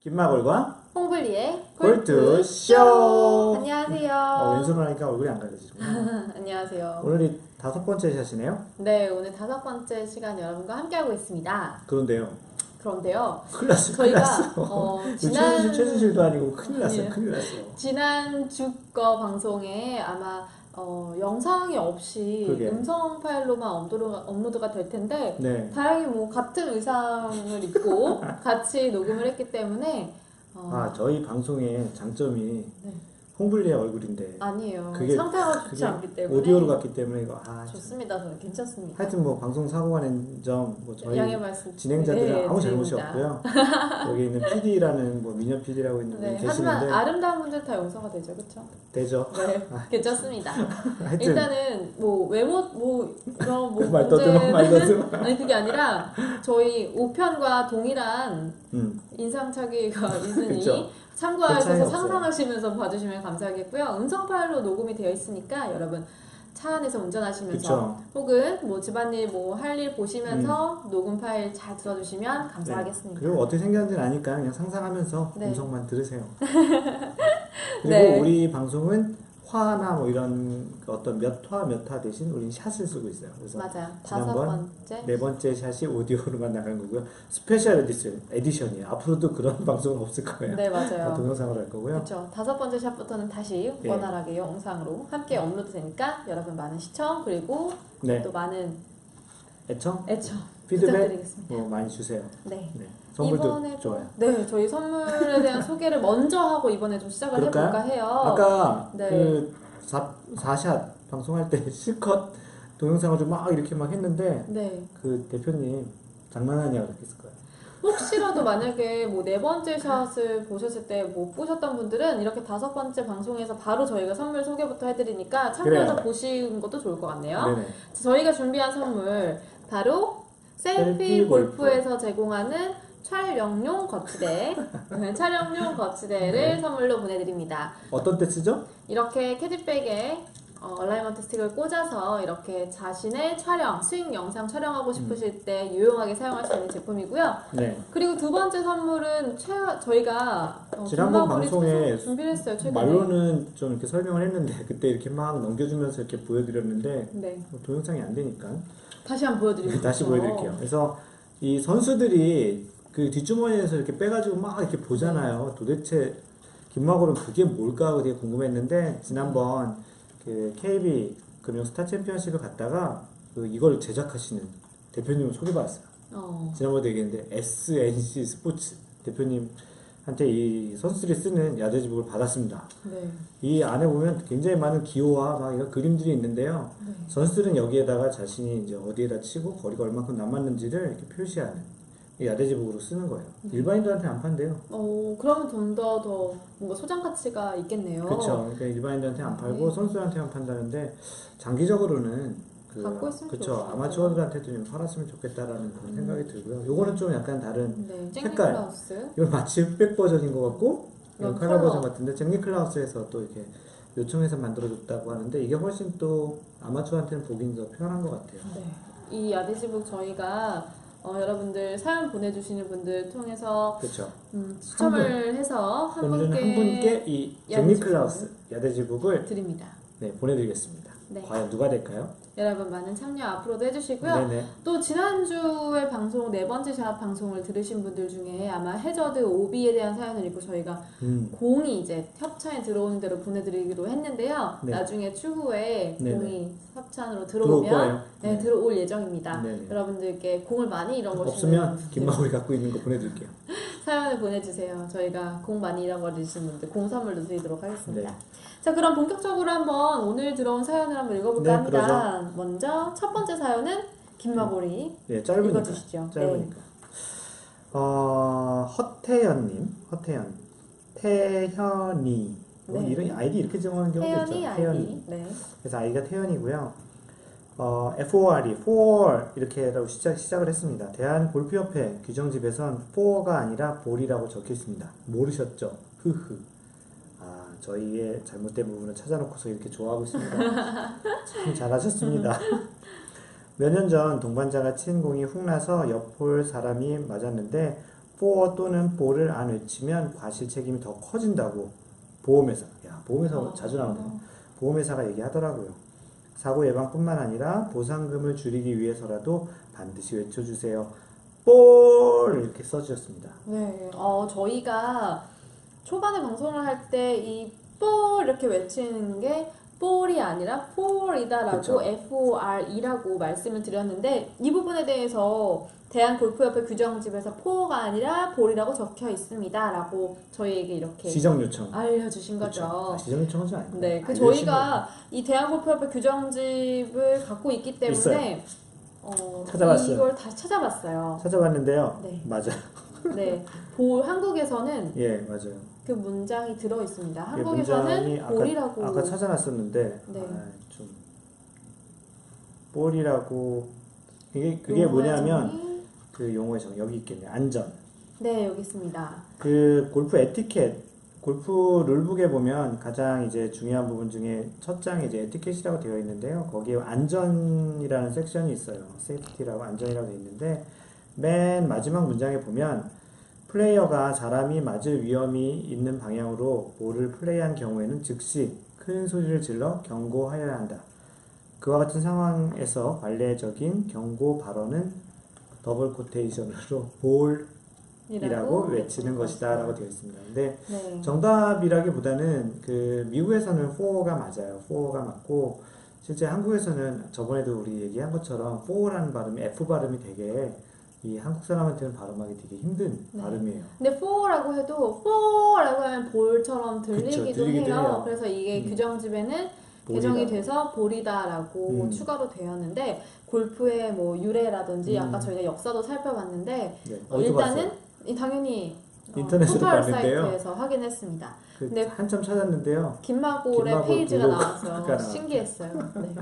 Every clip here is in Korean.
김마골과 홍블리의 골투쇼. 안녕하세요. 왼손으로 하니까 얼굴이 안 가려지구나. 안녕하세요. 오늘이 5번째 샷이네요. 네, 오늘 5번째 시간 여러분과 함께하고 있습니다. 그런데요. 큰일 큰일 저희가 났어. 최순실도 아니고 큰일 났어요. 큰일 났어요. 지난 주 거 방송에 아마 영상이 없이 그러게. 음성 파일로만 업로드가 될 텐데 네. 다행히 뭐 같은 의상을 입고 같이 녹음을 했기 때문에 저희 방송의 장점이 네. 홍블리의 얼굴인데 아니에요. 그게 상태가 좋지 않기 때문에 오디오로 갔기 때문에 이거 좋습니다. 저는 괜찮습니다. 하여튼 뭐 방송 사고가 낸 점 뭐 저희 양해 말씀 진행자들은 네, 아무 잘못이 드립니다. 없고요. 여기 있는 PD라는 뭐 미녀 PD라고 있는 분이 네, 계시는데 하지만 아름다운 분들 다 용서가 되죠, 그렇죠? 되죠. 네, 괜찮습니다. 하여튼 일단은 뭐 외모 이런 말 더듬어. 아니 그게 아니라 저희 5편과 동일한 음. 인상착의가 있으니 그쵸. 참고하셔서 그 차이 상상하시면서 봐주시면 감사하겠고요. 음성 파일로 녹음이 되어 있으니까 여러분 차 안에서 운전하시면서 그쵸. 혹은 뭐 집안일 뭐 할 일 보시면서 녹음 파일 잘 들어주시면 감사하겠습니다. 네. 그리고 어떻게 생겼는지는 아니까 그냥 상상하면서 네. 음성만 들으세요. 그리고 네. 우리 방송은 화나 뭐 이런 어떤 몇 화 대신 우리는 샷을 쓰고 있어요. 그래서 맞아요. 지난번 5번째. 4번째 샷이 오디오로만 나간 거고요. 스페셜 에디션이에요. 앞으로도 그런 방송은 없을 거예요. 네, 맞아요. 동영상으로 할 거고요. 그렇죠. 5번째 샷부터는 다시 네. 원활하게 영상으로 함께 업로드 되니까 여러분 많은 시청 그리고 네. 또 많은 애청? 피드백 피드백 부탁드리겠습니다. 뭐 많이 주세요. 네. 네. 선물도 이번에도 좋아요. 네, 저희 선물에 대한 소개를 먼저 하고 이번에 좀 시작을 그럴까요? 해볼까 해요. 아까 네. 그 4샷 방송할 때 실컷 동영상을 좀 막 이렇게 막 했는데 네. 그 대표님 장난하냐고 그랬을 거예요. 혹시라도 만약에 뭐 4번째 샷을 보셨을 때 못 보셨던 분들은 이렇게 5번째 방송에서 바로 저희가 선물 소개부터 해드리니까 참고해서 그래요. 보시는 것도 좋을 것 같네요. 네네. 저희가 준비한 선물 바로 셀피 셀피 골프에서 제공하는 촬영용 거치대 촬영용 거치대를 네. 선물로 보내드립니다. 어떤 때 쓰죠? 이렇게 캐디백에 얼라이먼트 스틱을 꽂아서 이렇게 자신의 스윙 영상 촬영하고 싶으실 때 유용하게 사용할 수 있는 제품이고요. 네. 그리고 두 번째 선물은 저희가 지난번 김마블이 방송에 준비를 했어요. 최근에. 말로는 좀 이렇게 설명을 했는데 그때 이렇게 막 넘겨주면서 이렇게 보여드렸는데 네. 뭐 동영상이 안 되니까 다시 한번 보여드릴게요. 다시 보여드릴게요. 그래서 이 선수들이 그 뒷주머니에서 이렇게 빼가지고 막 이렇게 보잖아요. 도대체 김마골은 그게 뭘까 되게 궁금했는데 지난번 그 KB 금융 스타 챔피언십을 갔다가 이걸 제작하시는 대표님을 소개받았어요. 지난번에 얘기했는데 SNC 스포츠 대표님한테 이 선수들이 쓰는 야대지복을 받았습니다. 네. 이 안에 보면 굉장히 많은 기호와 막 이런 그림들이 있는데요. 네. 선수들은 여기에다가 자신이 이제 어디에다 치고 거리가 얼마큼 남았는지를 이렇게 표시하는 이 야대지복으로 쓰는 거예요. 일반인들한테 안 판대요. 그러면 좀 더 뭔가 소장 가치가 있겠네요. 그렇죠. 그러니까 일반인들한테 안 팔고 네. 선수한테만 판다는데 장기적으로는 갖고 있으면 그렇죠. 좋을 것 아마추어들한테도 좀 팔았으면 좋겠다라는 그런 생각이 들고요. 요거는 좀 약간 다른 네. 색깔. 잭니클라우스. 이건 마치 흑백 버전인 것 같고 이건 컬러 컬러. 버전 같은데 잭니클라우스에서 또 이렇게 요청해서 만들어줬다고 하는데 이게 훨씬 또 아마추어한테는 보기는 더 편한 것 같아요. 네. 이 야대지북 저희가 여러분들 사연 보내주시는 분들 통해서 그렇죠. 추첨을 해서 한 오늘은 한 분께 이 잭니클라우스 야대지북을 드립니다. 네, 보내드리겠습니다. 네. 과연 누가 될까요? 여러분 많은 참여 앞으로도 해주시고요. 네네. 또 지난주에 방송 4번째 샷 방송을 들으신 분들 중에 아마 해저드 오비에 대한 사연을 읽고 저희가 공이 이제 협찬에 들어오는 대로 보내드리기로 했는데요. 네. 나중에 추후에 네네. 공이 협찬으로 들어올 들어오면 거예요. 네, 들어올 예정입니다. 네네. 여러분들께 공을 많이 잃어버리시는 없으면 분들 김마골이 갖고 있는 거 보내드릴게요. 사연을 보내주세요. 저희가 공 많이 잃어버리시는 분들 공 선물도 드리도록 하겠습니다. 네. 자, 그럼 본격적으로 한번 오늘 들어온 사연을 한번 읽어볼까 네, 합니다. 먼저 첫 번째 사연은 김마골이 네, 짧으니까. 읽어주시죠. 짧으니까. 허태연님, 태현이. 네. 이런 아이디 이렇게 정하는 경우도 있죠. 태연이 아이디. 네. 그래서 아이가 태연이고요. FORE, for 이렇게라고 시작을 했습니다. 대한골프협회 규정집에선 for가 아니라 볼이라고 적혀 있습니다. 모르셨죠? 흐흐. 저희의 잘못된 부분을 찾아놓고서 이렇게 좋아하고 있습니다. 참 잘하셨습니다. 몇 년 전 동반자가 친 공이 훅 나서 옆 홀 사람이 맞았는데 for 또는 볼을 안 외치면 과실 책임이 더 커진다고 보험회사, 야 보험회사 자주 나오네요. 보험회사가 얘기하더라고요. 사고 예방뿐만 아니라 보상금을 줄이기 위해서라도 반드시 외쳐주세요. 볼 이렇게 써주셨습니다. 네, 저희가 초반에 방송을 할 때 이 볼 이렇게 외치는 게 볼이 아니라 폴이다라고 그쵸. FORE라고 말씀을 드렸는데 이 부분에 대해서 대한골프협회 규정집에서 포가 아니라 볼이라고 적혀 있습니다라고 저희에게 이렇게 지정 요청. 알려주신 그쵸. 거죠. 아, 지정 요청은 좀 아니고. 네, 저희가 이 대한골프협회 규정집을 갖고 있기 때문에 찾아봤어요. 이걸 다시 찾아봤어요. 찾아봤는데요. 네. 맞아요. 네, 한국에서는 예, 맞아요. 그 문장이 들어 있습니다. 예, 한국에서는 문장이 볼이라고. 아까 찾아놨었는데 네. 좀 볼이라고 그게 용어의 뭐냐면 정의. 그 용어의 정 여기 있겠네요. 안전. 네, 여기 있습니다. 그 골프 에티켓, 골프 룰북에 보면 가장 이제 중요한 부분 중에 첫 장에 이제 에티켓이라고 되어 있는데요. 거기에 안전이라는 섹션이 있어요. 세이프티라고 안전이라고 되어 있는데 맨 마지막 문장에 보면 플레이어가 사람이 맞을 위험이 있는 방향으로 볼을 플레이한 경우에는 즉시 큰 소리를 질러 경고하여야 한다. 그와 같은 상황에서 관례적인 경고 발언은 더블 코테이션으로 볼이라고 외치는 것이다 라고 되어 있습니다. 근데 네. 정답이라기보다는 그 미국에서는 4가 맞아요. 4가 맞고 실제 한국에서는 저번에도 우리 얘기한 것처럼 4라는 발음이 F 발음이 되게 이 한국 사람한테는 발음하기 되게 힘든 네. 발음이에요. 근데 4라고 해도 4라고 하면 볼처럼 들리기도 들리기도 해요. 해요. 그래서 이게 규정집에는 볼이다. 개정이 돼서 볼이다라고 추가로 되었는데 골프의 뭐 유래라든지 아까 저희가 역사도 살펴봤는데 네, 어디서 일단은 봤어요? 당연히 인터넷으로 포털 봤는데요. 사이트에서 확인했습니다. 근데 한참 찾았는데요. 김마골의 김마골 페이지가 블로그가 나와서 나왔어요. 신기했어요. 네.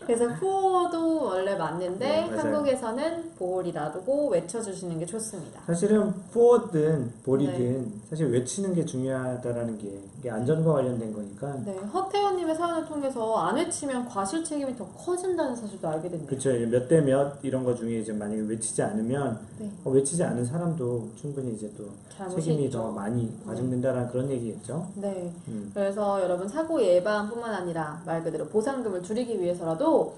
그래서 포도 원래 맞는데 네, 맞아요. 한국에서는 볼이라고 외쳐주시는 게 좋습니다. 사실은 for든 볼이든 네. 사실 외치는 게 중요하다라는 게 이게 안전과 관련된 거니까. 네, 허태원님의 사연을 통해서 안 외치면 과실 책임이 더 커진다는 사실도 알게 됩니다. 그렇죠. 몇 대 몇 이런 거 중에 이제 만약에 외치지 않으면 네. 외치지 않은 사람도 충분히 이제 또 잘못이 책임이 있죠. 더 많이 과중된다라는 그런 얘기겠죠. 네. 음. 그래서 여러분 사고 예방뿐만 아니라 말 그대로 보상금을 줄이기 위해서라도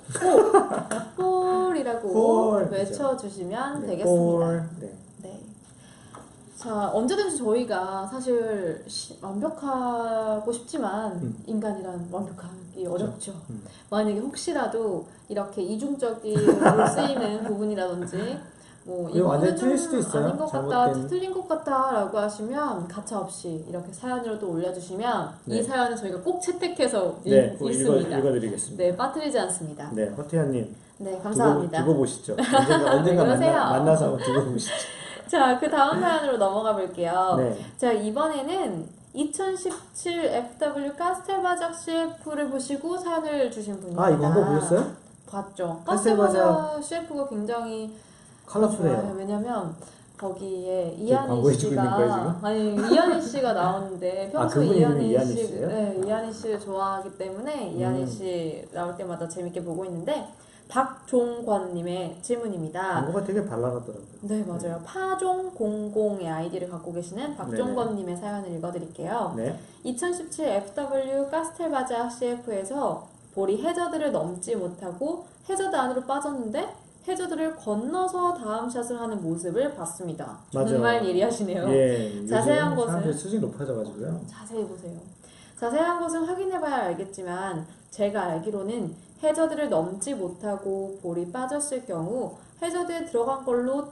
볼이라고 볼, 외쳐주시면 네, 되겠습니다. 볼, 네. 네. 자, 언제든지 저희가 사실 완벽하고 싶지만 인간이란 완벽하기 어렵죠. 만약에 혹시라도 이렇게 이중적으로 쓰이는 부분이라든지 뭐 그리고 완전히 이거는 틀릴 수도 있어요. 아닌 것 같다, 잘못된. 틀린 것 같다라고 하시면 가차 없이 이렇게 사연으로 또 올려주시면 네. 이 사연은 저희가 꼭 채택해서 네, 읽습니다. 읽어드리겠습니다. 네, 빠뜨리지 않습니다. 네, 허태현님. 네, 감사합니다. 두고 보시죠. 언젠가 그러세요. 만나서 한번 두고 보시죠. 자, 그 다음 사연으로 넘어가 볼게요. 네. 자, 이번에는 2017 FW 카스텔바작 CF를 보시고 사연을 주신 분입니다. 아, 이거 한번 보셨어요? 봤죠. 카스텔바작 카스텔바작 CF가 굉장히 컬러풀해요. 좋아요. 왜냐면 거기에 지금 이한희 광고해주고 있는 거예요, 지금? 씨가 이한희 씨가 나오는데 평소 그분이 이한희 이한희 씨, 씨예요? 네, 이한희 씨를 좋아하기 때문에 이한희 씨 나올 때마다 재밌게 보고 있는데 박종권님의 질문입니다. 광고가 되게 발랄하더라고요. 네, 맞아요. 파종00의 아이디를 갖고 계시는 박종권님의 사연을 읽어드릴게요. 네. 2017 FW 카스텔바작 CF에서 볼이 해저드를 넘지 못하고 해저드 안으로 빠졌는데 해저드를 건너서 다음 샷을 하는 모습을 봤습니다. 맞아요. 정말 예리하시네요. 예, 자세한 요즘 것은 사람들 수준이 높아져가지고요. 자세히 보세요. 자세한 것은 확인해봐야 알겠지만 제가 알기로는 해저드를 넘지 못하고 볼이 빠졌을 경우 해저드에 들어간 걸로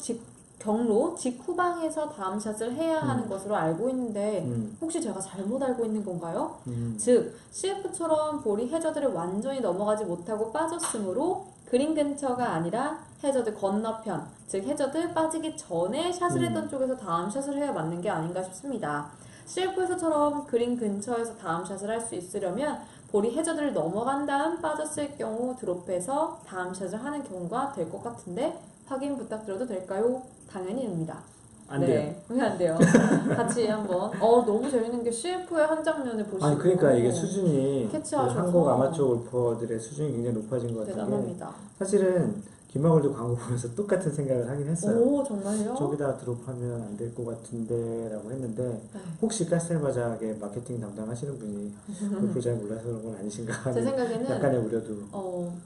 경로 직후방에서 다음 샷을 해야 하는 것으로 알고 있는데 혹시 제가 잘못 알고 있는 건가요? 즉 CF처럼 볼이 해저드를 완전히 넘어가지 못하고 빠졌으므로 그린 근처가 아니라 해저드 건너편, 즉 해저드 빠지기 전에 샷을 했던 쪽에서 다음 샷을 해야 맞는 게 아닌가 싶습니다. CF에서처럼 그린 근처에서 다음 샷을 할 수 있으려면 볼이 해저드를 넘어간 다음 빠졌을 경우 드롭해서 다음 샷을 하는 경우가 될 것 같은데 확인 부탁드려도 될까요? 당연히입니다. 안 돼요. 왜 안 돼요? 같이 한번. 너무 재밌는 게 CF의 한 장면을 보시고. 아니 그러니까 이게 수준이 그 캐치하셔서 한국 아마추어 골퍼들의 수준이 굉장히 높아진 것 같은 게 대단합니다. 사실은 김마골도 광고 보면서 똑같은 생각을 하긴 했어요. 오, 정말요? 저기다 드롭하면 안 될 것 같은데 라고 했는데 네. 혹시 카스텔바작의 마케팅 담당하시는 분이 골프를 잘 몰라서 그런 건 아니신가 제 하는 생각에는 약간의 우려도.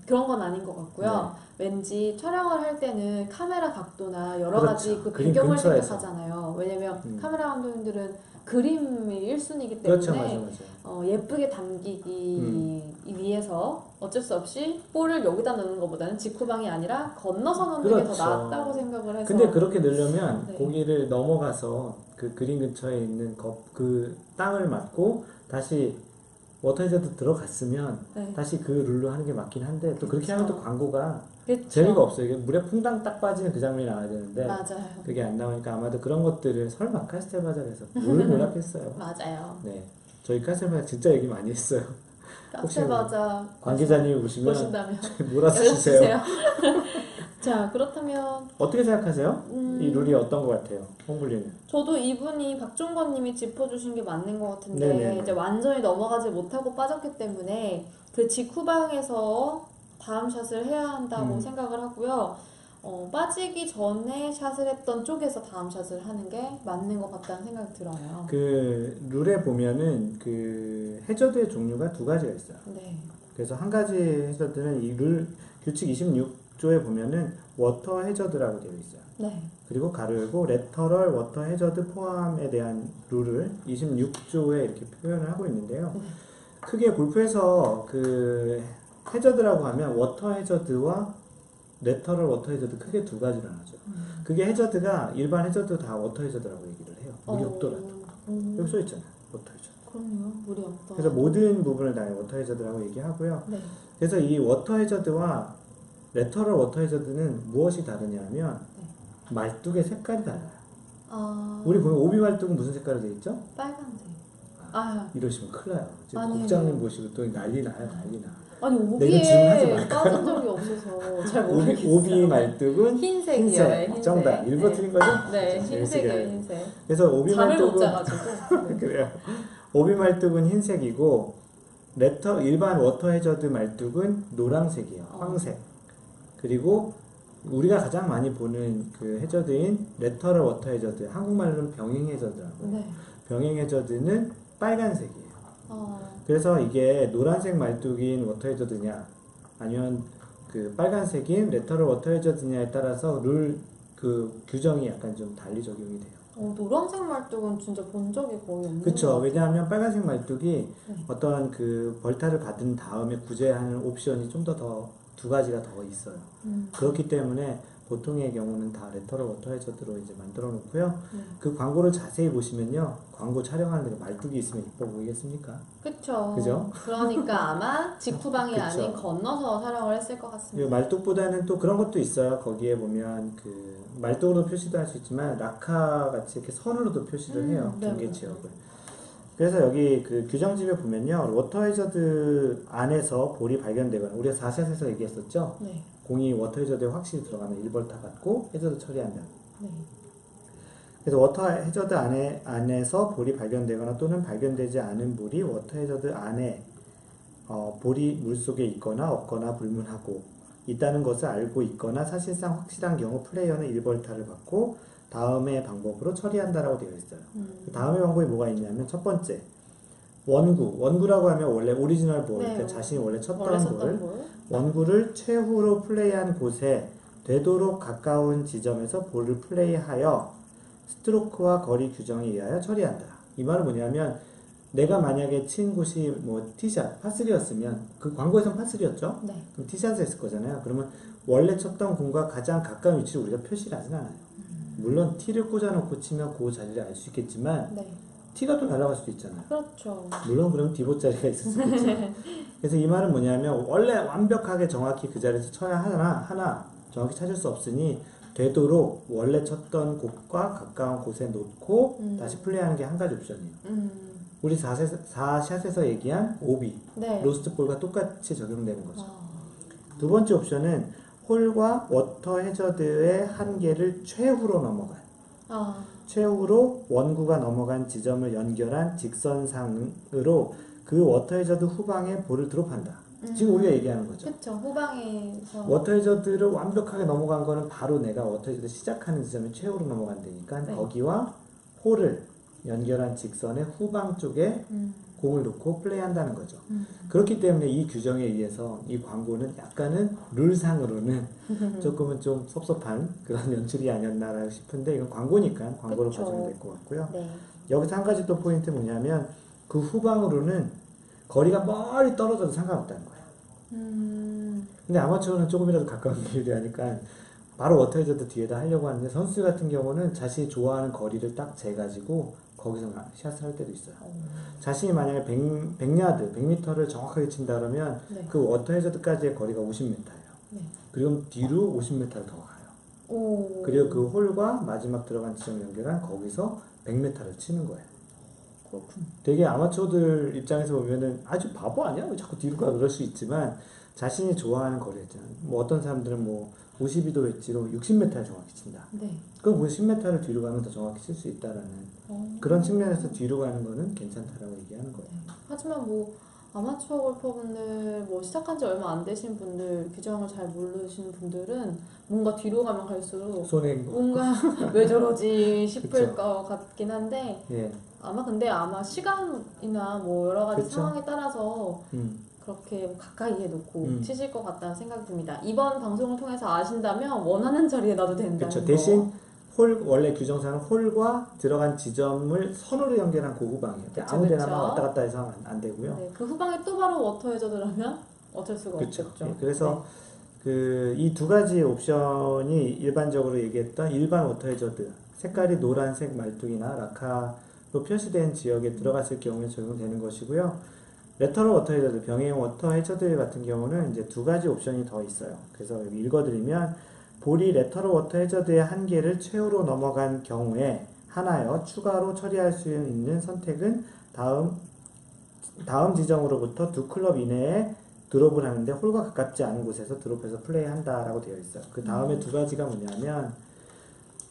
그런 건 아닌 것 같고요. 왠지 촬영을 할 때는 카메라 각도나 여러 그렇죠. 가지 그 그림 배경을 근처에서. 생각하잖아요. 왜냐면 음. 카메라 감독님들은 그림이 1순위이기 때문에 그렇죠, 맞아. 예쁘게 담기기 위해서 어쩔 수 없이 볼을 여기다 넣는 것보다는 직후방이 아니라 건너서 넣는 게 그렇죠. 더 낫다고 생각을 해서. 근데 그렇게 넣으려면 네. 고기를 넘어가서 그 그린 근처에 있는 그 땅을 맞고 다시 워터 해저드 들어갔으면 네. 다시 그 룰로 하는 게 맞긴 한데 또 그렇게 그쵸. 하면 또 광고가 그쵸. 재미가 없어요. 이게 물에 퐁당 딱 빠지는 그 장면이 나와야 되는데 맞아요. 그게 안 나오니까 아마도 그런 것들을 설마 카스텔바작에서 뭘 몰랐겠어요. 맞아요. 네, 저희 카스텔바작 진짜 얘기 많이 했어요. 혹시 카스텔바자 관계자님 오시면 보신다면 몰아주세요. 연락 주세요. 자, 그렇다면 어떻게 생각하세요? 이 룰이 어떤 것 같아요? 홍블리는? 저도 이분이 박종건님이 짚어주신 게 맞는 것 같은데 네네네. 이제 완전히 넘어가지 못하고 빠졌기 때문에 그 직후방에서 다음 샷을 해야 한다고 생각을 하고요. 빠지기 전에 샷을 했던 쪽에서 다음 샷을 하는 게 맞는 것 같다는 생각이 들어요. 그 룰에 보면은 그 해저드의 종류가 두 가지가 있어요. 네. 그래서 한 가지 해저드는 이 룰 규칙 26조에 보면은 워터 해저드라고 되어 있어요. 네. 그리고 가로 열고 레터럴 워터 해저드 포함에 대한 룰을 26조에 이렇게 표현을 하고 있는데요. 크게 골프에서 그 해저드라고 하면 워터 해저드와 레터럴 워터 해저드 크게 두 가지로 나누죠. 그게 해저드가 일반 해저드 다 워터 해저드라고 얘기를 해요. 물이 없더라도. 여기 써 있잖아요. 워터 해저드. 그럼요. 물이 없더. 그래서 모든 부분을 다 워터 해저드라고 얘기하고요. 네. 그래서 이 워터 해저드와 레터럴 워터 해저드는 무엇이 다르냐면 말뚝의 색깔이 달라요. 아, 우리 보면 오비 말뚝은 무슨 색깔로 되어 있죠? 빨간색. 아, 이러시면 큰일 나요. 지금 아니에요. 국장님 보시고 또 난리 나요. 난리 나. 아니 네, 이거 질문하지 오비에 말까요? 빠진 적이 없어서 잘 모르겠어요. 오비 말뚝은 흰색이요. 네, 흰색. 정답. 일부 네. 틀린 거죠? 네, 그렇죠. 흰색이에요, 재밌게 흰색. 그래서 오비 잠을 못 말뚝은 자가지고. 그래요. 오비 말뚝은 흰색이고 일반 워터 해저드 말뚝은 노란색이에요. 황색. 그리고 우리가 가장 많이 보는 그 해저드인 레터럴 워터 해저드, 한국말로는 병행 해저드라고 해요. 네. 병행 해저드는 빨간색이에요. 어, 그래서 이게 노란색 말뚝인 워터 해저드냐 아니면 그 빨간색인 레터럴 워터 해저드냐에 따라서 그 규정이 약간 좀 달리 적용이 돼요. 노란색 말뚝은 진짜 본 적이 거의 없는 그렇죠. 것 같아요. 왜냐하면 빨간색 말뚝이 네. 어떤 그 벌타를 받은 다음에 구제하는 옵션이 좀 더 두 가지가 더 있어요. 그렇기 때문에 보통의 경우는 다 레터럴 워터 해저드로 이제 만들어 놓고요. 그 광고를 자세히 보시면요. 광고 촬영하는 데 말뚝이 있으면 이뻐 보이겠습니까? 그쵸. 그죠? 그러니까 아마 직후방이 그쵸. 아닌 건너서 촬영을 했을 것 그 같습니다. 말뚝보다는 또 그런 것도 있어요. 거기에 보면 그 말뚝으로 표시도 할 수 있지만 라카 같이 이렇게 선으로도 표시를 해요. 네, 경계 네. 지역을. 그래서 여기 그 규정집에 보면요. 워터 해저드 안에서 볼이 발견되거나 우리가 4샷에서 얘기했었죠. 네. 공이 워터 해저드에 확실히 들어가면 1벌타 받고 해저드 처리한다. 네. 그래서 워터 해저드 안에서 볼이 발견되거나 또는 발견되지 않은 볼이 워터 해저드 안에 볼이 물속에 있거나 없거나 불문하고 있다는 것을 알고 있거나 사실상 확실한 경우 플레이어는 1벌타를 받고 다음의 방법으로 처리한다라고 되어 있어요. 그 다음의 방법이 뭐가 있냐면 첫 번째 원구라고 하면 원래 오리지널 볼, 네, 그러니까 자신이 원래 원래 쳤던 썼던 볼, 볼. 원구를 최후로 플레이한 곳에 되도록 가까운 지점에서 볼을 플레이하여 스트로크와 거리 규정에 의하여 처리한다. 이 말은 뭐냐면 내가 만약에 친 곳이 뭐 티샷, 파3였으면 그 광고에선 파3였죠? 네. 그럼 티샷을 했을 거잖아요. 그러면 원래 쳤던 공과 가장 가까운 위치를 우리가 표시를 하진 않아요. 물론 티를 꽂아놓고 치면 그 자리를 알 수 있겠지만 네. 티가 또 날아갈 수도 있잖아요. 그렇죠. 물론 그럼 디봇 자리가 있을 수 있겠죠. 그래서 이 말은 뭐냐면 원래 완벽하게 정확히 그 자리에서 쳐야 하나 정확히 찾을 수 없으니 되도록 원래 쳤던 곳과 가까운 곳에 놓고 다시 플레이하는 게 한 가지 옵션이에요. 우리 4샷에서 얘기한 오비, 네. 로스트 볼과 똑같이 적용되는 거죠. 아, 두 번째 옵션은 홀과 워터 해저드의 한계를 최후로 넘어가요. 아, 최후로 원구가 넘어간 지점을 연결한 직선상으로 그 워터 해저드 후방에 볼을 드롭한다. 지금 우리가 얘기하는 거죠. 그쵸. 후방에서. 워터 해저드를 완벽하게 넘어간 거는 바로 내가 워터 해저드 시작하는 지점에 최후로 넘어간다니까 네. 거기와 홀을 연결한 직선의 후방 쪽에 공을 놓고 플레이한다는 거죠. 그렇기 때문에 이 규정에 의해서 이 광고는 약간은 룰상으로는 조금은 좀 섭섭한 그런 연출이 아니었나 싶은데 이건 광고니까 광고로 그쵸. 봐주면 될 것 같고요. 네. 여기서 한 가지 또 포인트 뭐냐면 그 후방으로는 거리가 멀리 떨어져도 상관없다는 거예요. 근데 아마추어는 조금이라도 가까운 길이 하니까 바로 워터 해저드 뒤에다 하려고 하는데 선수 같은 경우는 자신이 좋아하는 거리를 딱 재가지고 거기서 샷을 할 때도 있어요. 자신이 만약에 100야드, 100m를 정확하게 친다 그러면 네. 그 워터 해저드까지의 거리가 50m예요. 네. 그리고 뒤로 50m를 더 가요. 오. 그리고 그 홀과 마지막 들어간 지점 연결한 거기서 100m를 치는 거예요. 그렇군. 되게 아마추어들 입장에서 보면은 아주 바보 아니야? 왜 자꾸 뒤로 가? 그럴 수 있지만 자신이 좋아하는 거리 있잖아요. 뭐 어떤 사람들은 뭐 52도 웨지로 60m를 정확히 친다. 네. 그럼 50m를 뒤로 가면 더 정확히 칠 수 있다라는 그런 측면에서 뒤로 가는 거는 괜찮다라고 얘기하는 거예요. 하지만 뭐 아마추어 골퍼분들 뭐 시작한 지 얼마 안 되신 분들 규정을 잘 모르시는 분들은 뭔가 뒤로 가면 갈수록 손에 뭔가 왜 저러지 싶을 그쵸. 것 같긴 한데 예, 근데 아마 시간이나 뭐 여러 가지 그쵸. 상황에 따라서 그렇게 가까이에 놓고 치실 것 같다는 생각이 듭니다. 이번 방송을 통해서 아신다면 원하는 자리에 놔도 된다는 그렇죠. 거. 대신 홀 원래 규정상은 홀과 들어간 지점을 선으로 연결한 그 후방이에요. 그쵸, 아무데나 그쵸. 막 왔다 갔다 해서 안 되고요. 네, 그 후방에 또 바로 워터 해저드라면 어쩔 수가 그렇죠. 없겠죠. 예, 그래서 그 이 두 가지 옵션이 일반적으로 얘기했던 일반 워터 해저드 색깔이 노란색 말뚝이나 라카로 표시된 지역에 들어갔을 경우에 적용되는 것이고요. 레터럴 워터 해저드, 병해용 워터 해저드 같은 경우는 이제 두 가지 옵션이 더 있어요. 그래서 여기 읽어드리면 볼이 레터럴 워터 해저드의 한계를 최후로 넘어간 경우에 하나여 추가로 처리할 수 있는 선택은 다음 지점으로부터 두 클럽 이내에 드롭을 하는데 홀과 가깝지 않은 곳에서 드롭해서 플레이한다라고 되어 있어요. 그 다음에 두 가지가 뭐냐면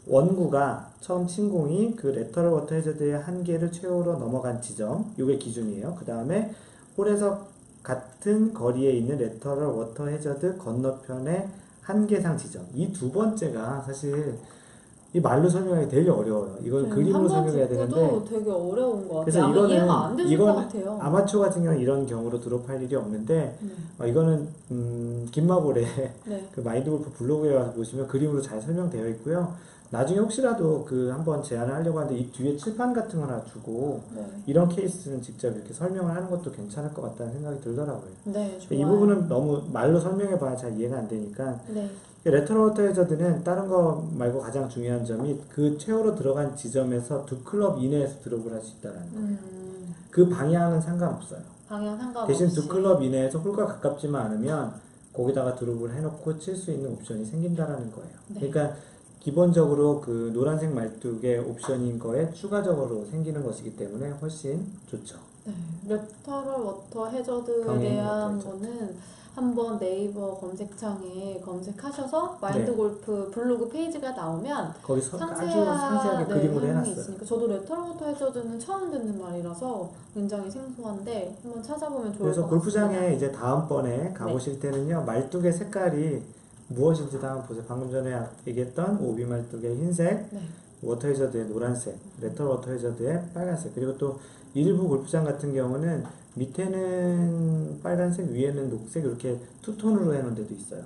원구가 처음 친 공이 그 레터럴 워터 해저드의 한계를 최후로 넘어간 지점, 이게 기준이에요. 그 다음에 홀에서 같은 거리에 있는 레터럴 워터 해저드 건너편의 한계상 지점. 이 두 번째가 사실 이 말로 설명하기 되게 어려워요. 이건 그림으로 설명해야 되는데 되게 어려운 것 같아요. 그래서 아마 이해가 안 되실 것 같아요. 아마추어 같은 경우는 이런 경우로 드롭할 일이 없는데 이거는 김마볼의 네. 그 마인드 골프 블로그에 와서 보시면 그림으로 잘 설명되어 있고요. 나중에 혹시라도 그 한번 제안을 하려고 하는데 이 뒤에 칠판 같은 거 하나 주고 네. 이런 케이스는 직접 이렇게 설명을 하는 것도 괜찮을 것 같다는 생각이 들더라고요. 네, 좋아요. 이 부분은 너무 말로 설명해 봐야 잘 이해가 안 되니까 네. 레터럴 워터 해저드는 다른 거 말고 가장 중요한 점이 그 최후로 들어간 지점에서 두 클럽 이내에서 드롭을 할 수 있다는 거예요. 그 방향은 상관없어요. 방향 상관없이. 대신 두 클럽 이내에서 홀과 가깝지만 않으면 거기다가 드롭을 해놓고 칠 수 있는 옵션이 생긴다라는 거예요. 네. 그러니까 기본적으로 그 노란색 말뚝의 옵션인 거에 추가적으로 생기는 것이기 때문에 훨씬 좋죠. 네. 레터럴 워터 해저드에 병행 대한 워터 해저드. 거는 한번 네이버 검색창에 검색하셔서 마인드 네. 골프 블로그 페이지가 나오면 거기서 아주 상세하게 그림으로 내용이 해놨어요. 있으니까 저도 레터럴 워터 해저드는 처음 듣는 말이라서 굉장히 생소한데 한번 찾아보면 좋을 그래서 것 골프장에 같습니다. 이제 다음번에 가보실 때는요, 말뚝의 색깔이 무엇인지 한번 보세요. 방금 전에 얘기했던 오비 말뚝의 흰색, 네. 워터 해저드의 노란색, 레터럴 워터 해저드의 빨간색, 그리고 또 일부 골프장 같은 경우는 밑에는 빨간색, 위에는 녹색 이렇게 투톤으로 해놓은 데도 있어요.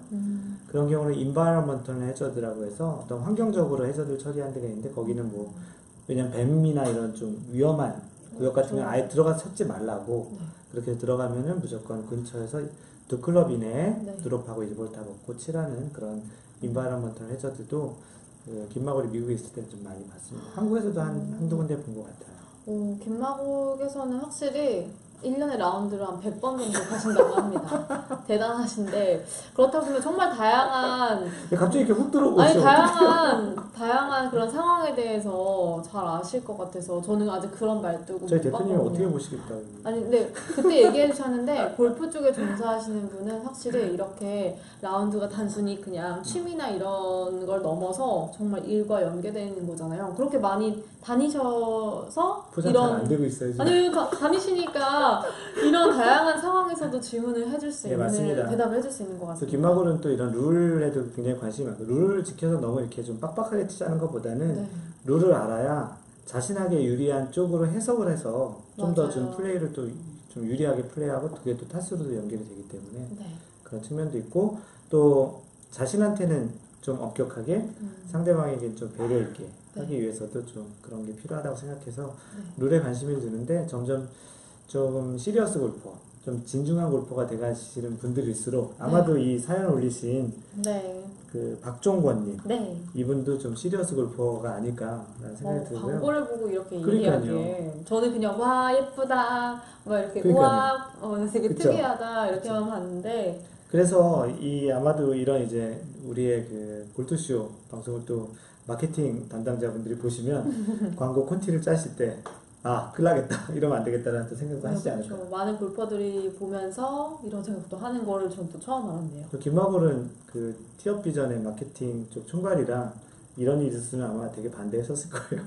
그런 경우는 environmental 해저드라고 해서 어떤 환경적으로 해저드를 처리한 데가 있는데 거기는 뭐 왜냐면 뱀이나 이런 좀 위험한 구역 같은 경우 아예 들어가서 찾지 말라고 네. 그렇게 들어가면은 무조건 근처에서 두 클럽 이내에 네. 드롭하고 이제 볼타 먹고 치라는 그런 environmental 해저드도 그 김마골이 미국에 있을 때 좀 많이 봤습니다. 한국에서도 한두 군데 본 것 같아요. 김마국에서는 확실히 1년에 라운드를 한 100번 정도 가신다고 합니다. 대단하신데 그렇다 보면 정말 다양한 갑자기 이렇게 훅 들어오죠. 다양한 그런 상황에 대해서 잘 아실 것 같아서 저는 아직 그런 말도 저희 대표님 어떻게 보시겠다고. 아니 근데 그때 얘기해 주셨는데 골프 쪽에 종사하시는 분은 확실히 이렇게 라운드가 단순히 그냥 취미나 이런 걸 넘어서 정말 일과 연계되어 있는 거잖아요. 그렇게 많이 다니셔서 포장 잘 안 되고 있어요. 지금. 아니 다니시니까 저희가 이런 다양한 상황에서도 질문을 해줄 수 네, 있는, 맞습니다. 대답을 해줄 수 있는 것 또 같습니다. 김마골은 또 이런 룰에도 굉장히 관심이 많고 룰을 지켜서 너무 이렇게 좀 빡빡하게 치자는 것보다는 네. 룰을 알아야 자신에게 유리한 쪽으로 해석을 해서 좀 더 좀 맞아요. 플레이를 또 좀 유리하게 플레이하고 그게 또 타수로도 연결이 되기 때문에 네. 그런 측면도 있고 또 자신한테는 좀 엄격하게 상대방에게 좀 배려 있게 네. 하기 위해서도 좀 그런 게 필요하다고 생각해서 네. 룰에 관심이 드는데 점점 좀 시리어스 골퍼, 좀 진중한 골퍼가 돼가시는 분들일수록 아마도 이 사연 올리신 네. 그 박종권님 네. 이분도 좀 시리어스 골퍼가 아닐까라는 생각이 들고요. 광고를 보고 이렇게 그러니까요. 예리하게 저는 그냥 와 예쁘다 막 이렇게 그러니까요. 우와 되게 그쵸. 특이하다 이렇게만 봤는데 그래서 이 아마도 이런 이제 우리의 그 골프쇼 방송을 또 마케팅 담당자분들이 보시면 광고 콘티를 짜실 때 큰일 나겠다 이러면 안 되겠다라는 또 생각도 하시지 않을까. 그렇죠. 많은 골퍼들이 보면서 이런 생각도 하는 거를 전 또 처음 알았네요. 또 김마골은 그 티업 비전의 마케팅 쪽 총괄이라 이런 일이 있으면 아마 되게 반대했었을 거예요.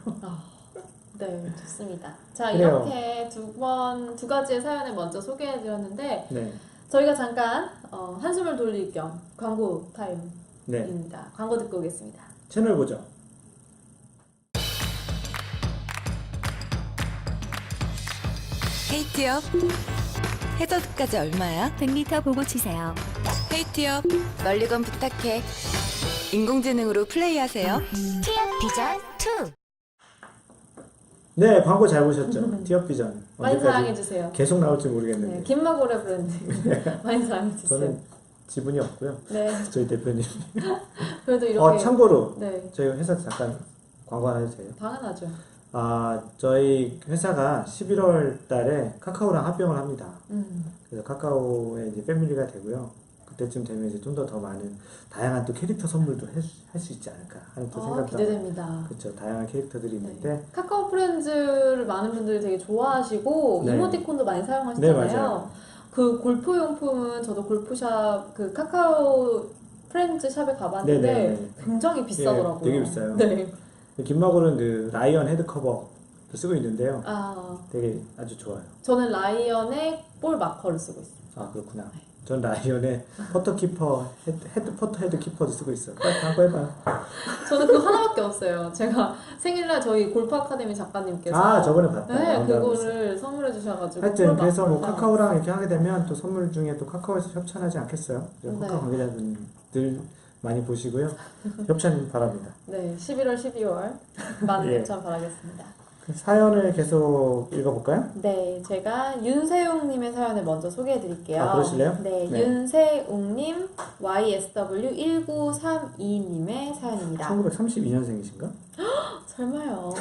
네, 좋습니다. 자, 그래요. 이렇게 두 가지의 사연을 먼저 소개해 드렸는데 네. 저희가 잠깐 한숨을 돌릴 겸 광고 네. 타임입니다. 광고 듣고 오겠습니다. 채널 보죠. 헤이티업 해저드까지 얼마야? 100m 보고 치세요. 헤이티업 널리건 부탁해. 인공지능으로 플레이하세요. 티업 비전 2. 네, 광고 잘 보셨죠? 티업 비전. 많이 언제까지 사랑해 주세요. 계속 나올지 네, 모르겠는데. 김마고래 브랜드 많이 사랑해 주세요. 저는 지분이 없고요. 네, 저희 대표님. 그래도 이렇게 참고로 네, 저희 회사 잠깐 광고 하나 해도 돼요? 당연하죠. 저희 회사가 11월 달에 카카오랑 합병을 합니다. 그래서 카카오의 이제 패밀리가 되고요. 그때쯤 되면 이제 좀 더 많은 다양한 또 캐릭터 선물도 할 수 있지 않을까 하는 또 생각도 기대됩니다. 그렇죠. 다양한 캐릭터들이 있는데 네. 카카오 프렌즈를 많은 분들이 되게 좋아하시고 네. 이모티콘도 많이 사용하시잖아요. 네, 맞아요. 그 골프 용품은 저도 골프샵 그 카카오 프렌즈 샵에 가봤는데 네네네. 굉장히 비싸더라고요. 되게 비싸요. 네. 김마골은 그 라이언 헤드 커버도 쓰고 있는데요. 아, 되게 아주 좋아요. 저는 라이언의 볼 마커를 쓰고 있어요. 그렇구나. 전 라이언의 퍼터 키퍼 퍼터 헤드 키퍼도 쓰고 있어요. 빨리 광고 해봐요. 저는 그거 하나밖에 없어요. 제가 생일날 저희 골프 아카데미 작가님께서 저번에 봤다. 네, 언제 그거를 선물해 주셔가지고 하여튼 볼 그래서 뭐 마커를 카카오랑 이렇게 하게 되면 또 선물 중에 또 카카오에서 협찬하지 않겠어요? 그래서 네. 카카오 관계자분들 많이 보시고요. 협찬 바랍니다. 네, 11월, 12월 많은 예. 협찬 바라겠습니다. 그 사연을 계속 읽어볼까요? 네, 제가 윤세웅님의 사연을 먼저 소개해드릴게요. 그러실래요? 네, 네. 윤세웅님 YSW1932님의 사연입니다. 1932년생이신가? 설마요.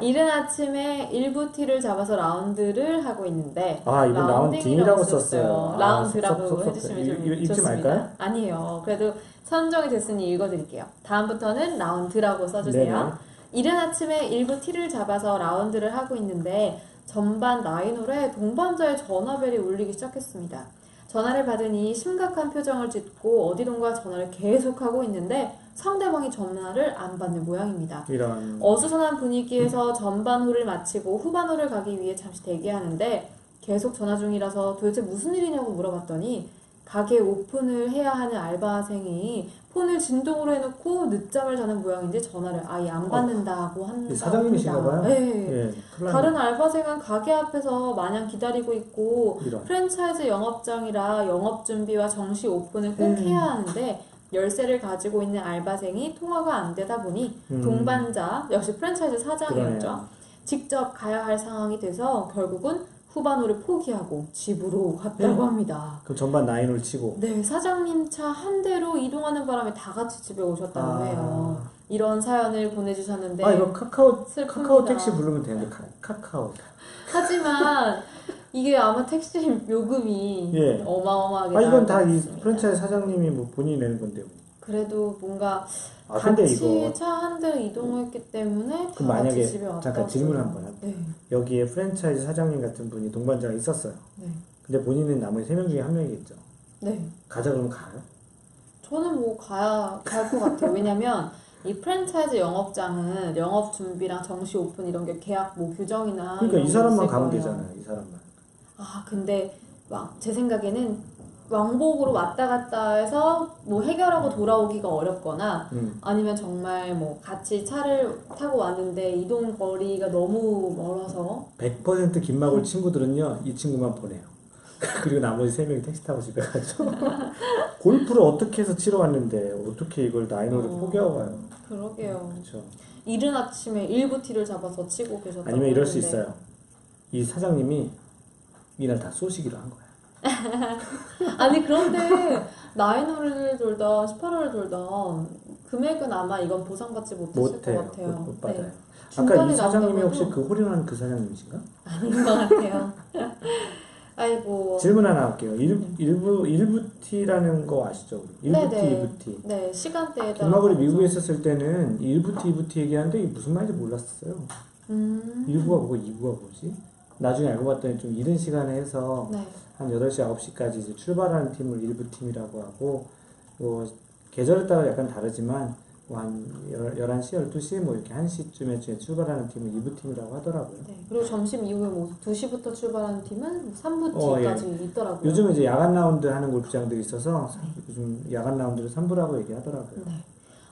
이른 아침에 1부 티를 잡아서 라운드를 하고 있는데 이분 라운딩이라고 썼어요. 라운드라고 섭섭해. 해주시면 좀 읽지 좋습니다. 말까요? 아니에요. 그래도 선정이 됐으니 읽어드릴게요. 다음부터는 라운드라고 써주세요. 네네. 이른 아침에 1부 티를 잡아서 라운드를 하고 있는데 전반 나인홀에 동반자의 전화벨이 울리기 시작했습니다. 전화를 받으니 심각한 표정을 짓고 어디론가 전화를 계속하고 있는데 상대방이 전화를 안 받는 모양입니다. 이런. 어수선한 분위기에서 전반 홀을 마치고 후반 홀을 가기 위해 잠시 대기하는데 계속 전화 중이라서 도대체 무슨 일이냐고 물어봤더니 가게 오픈을 해야 하는 알바생이 폰을 진동으로 해놓고 늦잠을 자는 모양인데 전화를 아예 안 받는다고 한다. 사장님이신가 봐요? 네. 예, 큰일 났네. 다른 알바생은 가게 앞에서 마냥 기다리고 있고 이런. 프랜차이즈 영업장이라 영업 준비와 정시 오픈을 꼭 해야 하는데 열쇠를 가지고 있는 알바생이 통화가 안 되다 보니 동반자 역시 프랜차이즈 사장이었죠. 그러네요. 직접 가야 할 상황이 돼서 결국은 후반호를 포기하고 집으로 갔다고 합니다. 그럼 전반 나인홀 치고. 네, 사장님 차 한 대로 이동하는 바람에 다 같이 집에 오셨다고 해요. 이런 사연을 보내주셨는데 이거 카카오 슬픕니다. 택시 부르면 되는데 카카오. 하지만 이게 아마 택시 요금이 예. 어마어마하게 이건 나올 다 것 이 같습니다. 프랜차이즈 사장님이 뭐 본인이 내는 건데. 뭐. 그래도 뭔가 근데 같이 이거 차 한 대로 이동했기 때문에 다 그럼 만약에 같이 집에 왔다고. 잠깐 질문 한번 할게요. 네, 여기에 프랜차이즈 사장님 같은 분이 동반자가 있었어요. 네, 근데 본인은 나머지 3명 중에 한 명이겠죠. 네. 가자 그러면 가요? 저는 뭐 갈 것 같아요. 왜냐면 이 프랜차이즈 영업장은 영업 준비랑 정시 오픈 이런 게 계약 뭐 규정이나 그러니까 이런 이 게 사람만 있을 가면 거예요. 되잖아요. 이 사람만. 아, 근데 제 생각에는 왕복으로 왔다 갔다 해서 뭐 해결하고 돌아오기가 어렵거나 아니면 정말 뭐 같이 차를 타고 왔는데 이동 거리가 너무 멀어서 100% 김마골 친구들은요, 이 친구만 보내요. 그리고 나머지 3명이 택시 타고 집에 가죠. 골프를 어떻게 해서 치러 왔는데, 어떻게 이걸 나인홀을 포기하고 가요? 그러게요. 그렇죠. 이른 아침에 일부 티를 잡아서 치고 계셨다고 아니면 이럴 수 했는데. 있어요. 이 사장님이 이날 다 쏘시기로 한 거야. 아니 그런데 나인홀을 돌던 18홀을 돌던 금액은 아마 이건 보상받지 못하실 것 못해요. 같아요. 못 받아요. 네. 아까 중간에 이 사장님이 나온다고 혹시 해도 그 홀인원 그 사장님이신가? 아닌 것 같아요. 아이고. 질문 하나 할게요. 일부 T라는 거 아시죠? 일부 T, 네네. 일부 T. 네, 시간대에 따라. 김마골이 미국에 있었을 때는 일부 T, 이부 T 얘기하는데 이게 무슨 말인지 몰랐어요. 일부가 뭐고 이부가 뭐지? 나중에 알고 봤더니 좀 이른 시간에 해서 네. 한 8시, 9시까지 이제 출발하는 팀을 일부 팀이라고 하고, 뭐, 계절에 따라 약간 다르지만, 뭐 한 11시, 12시, 뭐 이렇게 1시쯤에 출발하는 팀을 일부 팀이라고 하더라고요. 네. 그리고 점심 이후에 뭐 2시부터 출발하는 팀은 3부 뒤까지 있더라고요. 요즘 이제 야간 라운드 하는 골프장들이 있어서 요즘 야간 라운드를 3부라고 얘기하더라고요. 네.